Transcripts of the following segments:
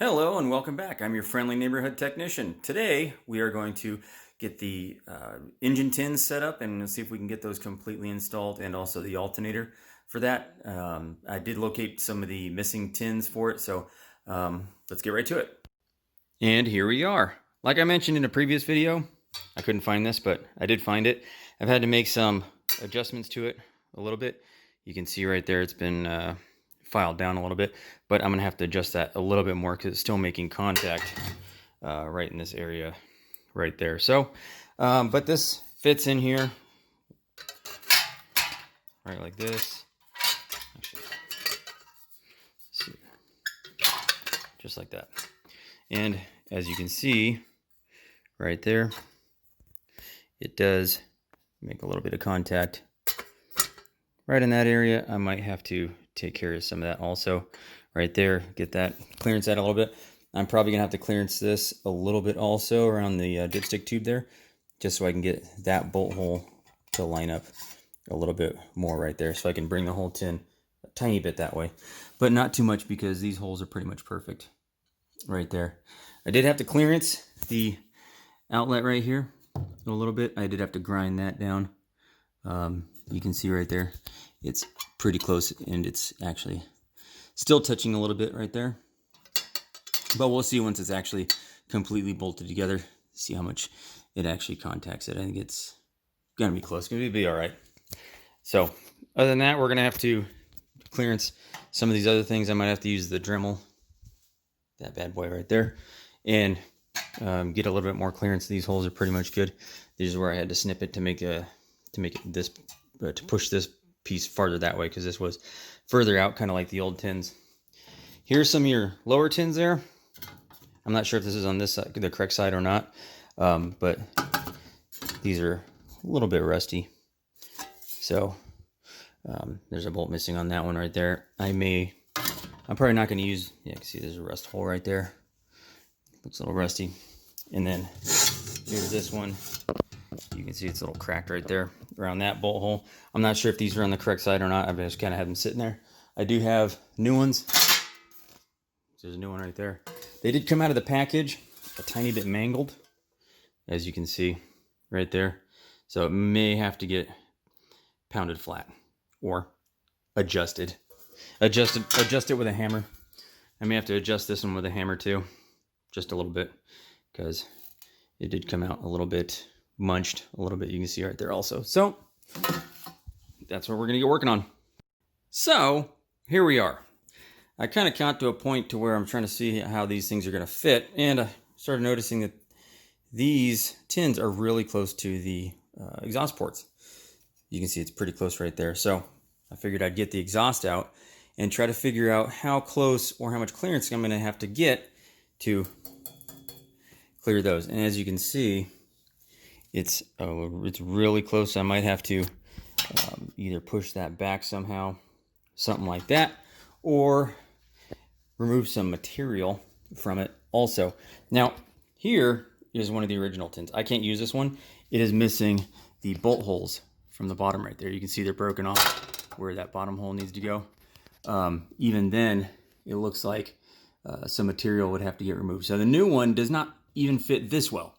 Hello and welcome back. I'm your friendly neighborhood technician. Today we are going to get the engine tins set up and see if we can get those completely installed, and also the alternator for that. I did locate some of the missing tins for it, so let's get right to it. And here we are. Like I mentioned in a previous video, I couldn't find this, but I did find it. I've had to make some adjustments to it a little bit. You can see right there it's been filed down a little bit, but I'm gonna have to adjust that a little bit more because it's still making contact right in this area right there. So but this fits in here right like this. Actually, see, just like that. And as you can see right there, it does make a little bit of contact right in that area. I might have to take care of some of that also right there, get that clearance out a little bit. I'm probably gonna have to clearance this a little bit also around the dipstick tube there, just so I can get that bolt hole to line up a little bit more right there, so I can bring the whole tin a tiny bit that way, but not too much because these holes are pretty much perfect right there. I did have to clearance the outlet right here a little bit. I did have to grind that down. You can see right there, it's pretty close, and it's actually still touching a little bit right there. But we'll see once it's actually completely bolted together, see how much it actually contacts it. I think it's gonna be close, gonna be all right. So other than that, we're gonna have to clearance some of these other things. I might have to use the Dremel, that bad boy right there, and get a little bit more clearance. These holes are pretty much good. This is where I had to snip it to make it this, to push this piece farther that way, because this was further out, kind of like the old tins. Here's some of your lower tins there. I'm not sure if this is on this side, the correct side or not, but these are a little bit rusty. So there's a bolt missing on that one right there. I'm probably not going to use, yeah, you can see there's a rust hole right there. Looks a little rusty. And then here's this one. You can see it's a little cracked right there around that bolt hole. I'm not sure if these are on the correct side or not. I've just kind of had them sitting there. I do have new ones. There's a new one right there. They did come out of the package a tiny bit mangled, as you can see right there. So it may have to get pounded flat or adjusted. Adjust it with a hammer. I may have to adjust this one with a hammer too, just a little bit, because it did come out a little bit munched a little bit. You can see right there also. So that's what we're gonna get working on. So here we are. I kind of got to a point to where I'm trying to see how these things are gonna fit, and I started noticing that these tins are really close to the exhaust ports. You can see it's pretty close right there. So I figured I'd get the exhaust out and try to figure out how close or how much clearance I'm gonna have to get to clear those. And as you can see, it's really close. I might have to either push that back somehow, something like that, or remove some material from it also. Now, here is one of the original tins. I can't use this one. It is missing the bolt holes from the bottom right there. You can see they're broken off where that bottom hole needs to go. Even then, it looks like some material would have to get removed. So the new one does not even fit this well.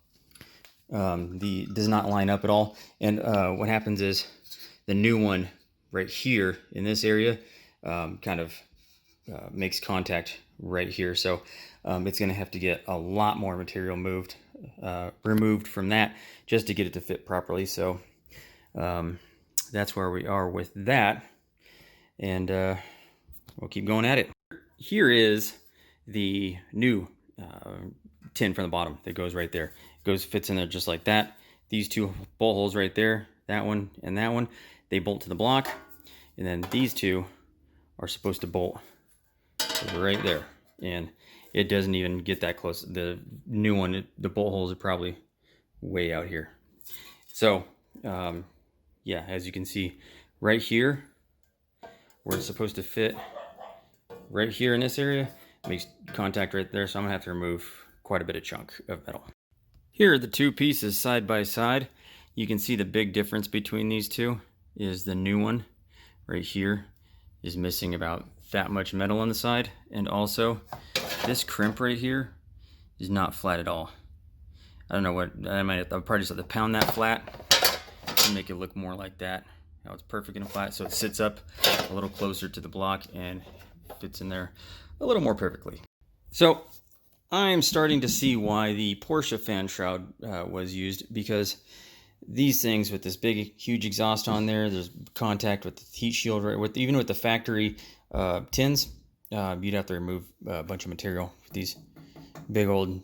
Does not line up at all. And what happens is the new one right here in this area kind of makes contact right here. So it's going to have to get a lot more material removed from that just to get it to fit properly. So that's where we are with that. And we'll keep going at it. Here is the new tin from the bottom that goes right there. Fits in there just like that. These two bolt holes right there, that one and that one, they bolt to the block, and then these two are supposed to bolt right there, and it doesn't even get that close. The new one, the bolt holes are probably way out here. So yeah, as you can see right here where it's supposed to fit, right here in this area, makes contact right there. So I'm gonna have to remove quite a bit of chunk of metal. Here are the two pieces side by side. You can see the big difference between these two is the new one right here is missing about that much metal on the side, and also this crimp right here is not flat at all. I don't know what, I'll probably just have to pound that flat and make it look more like that. Now it's perfect and flat, so it sits up a little closer to the block and fits in there a little more perfectly. So I'm starting to see why the Porsche fan shroud was used, because these things with this big, huge exhaust on there, there's contact with the heat shield, right? Even with the factory tins, you'd have to remove a bunch of material with these big old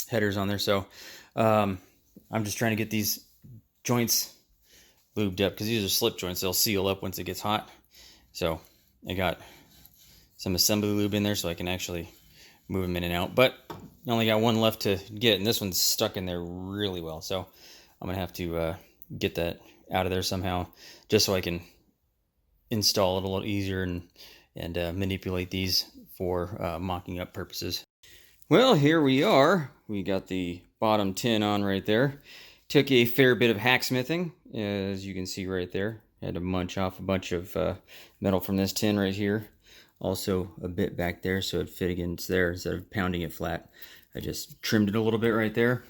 headers on there. So I'm just trying to get these joints lubed up, because these are slip joints. They'll seal up once it gets hot. So I got some assembly lube in there so I can actually move them in and out. But I only got one left to get, and this one's stuck in there really well. So I'm going to have to get that out of there somehow, just so I can install it a little easier and manipulate these for mocking up purposes. Well, here we are. We got the bottom tin on right there. Took a fair bit of hacksmithing, as you can see right there. Had to munch off a bunch of metal from this tin right here. Also a bit back there so it fit against there instead of pounding it flat. I just trimmed it a little bit right there.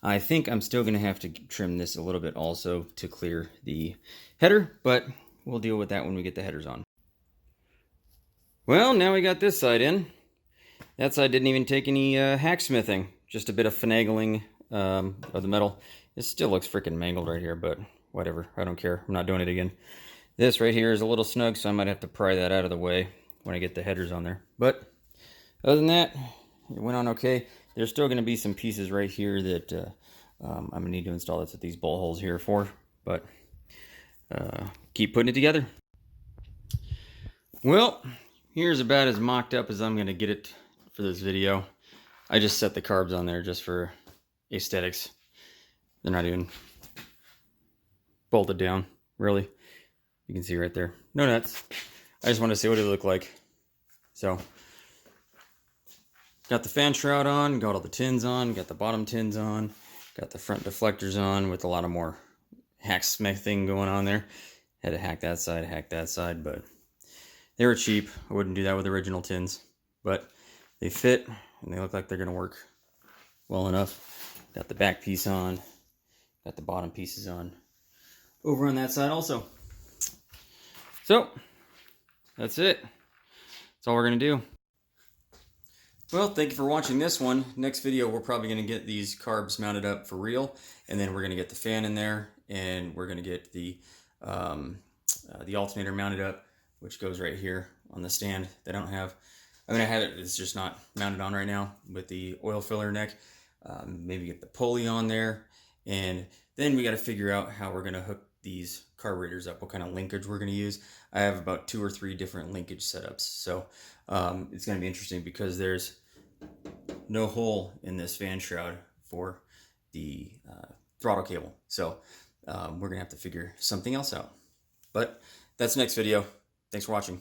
I think I'm still going to have to trim this a little bit also to clear the header, but we'll deal with that when we get the headers on. Well, now we got this side in. That side didn't even take any hacksmithing, just a bit of finagling of the metal. It still looks freaking mangled right here, but whatever, I don't care. I'm not doing it again. This right here is a little snug, so I might have to pry that out of the way when I get the headers on there. But other than that, it went on okay. There's still going to be some pieces right here that I'm going to need to install. That's what these bolt holes here are for, but keep putting it together. Well, here's about as mocked up as I'm going to get it for this video. I just set the carbs on there just for aesthetics. They're not even bolted down, really. You can see right there. No nuts. I just want to see what it looked like. So, got the fan shroud on, got all the tins on, got the bottom tins on, got the front deflectors on with a lot of more hacksmithing going on there. Had to hack that side, but they were cheap. I wouldn't do that with original tins, but they fit and they look like they're going to work well enough. Got the back piece on, got the bottom pieces on over on that side also. So that's it. That's all we're going to do. Well, thank you for watching this one. Next video, we're probably going to get these carbs mounted up for real, and then we're going to get the fan in there, and we're going to get the alternator mounted up, which goes right here on the stand. They don't have, I mean, I have it, it's just not mounted on right now with the oil filler neck. Maybe get the pulley on there, and then we got to figure out how we're going to hook these carburetors up, what kind of linkage we're going to use. I have about 2 or 3 different linkage setups, so it's going to be interesting because there's no hole in this fan shroud for the throttle cable, so we're going to have to figure something else out. But that's the next video. Thanks for watching.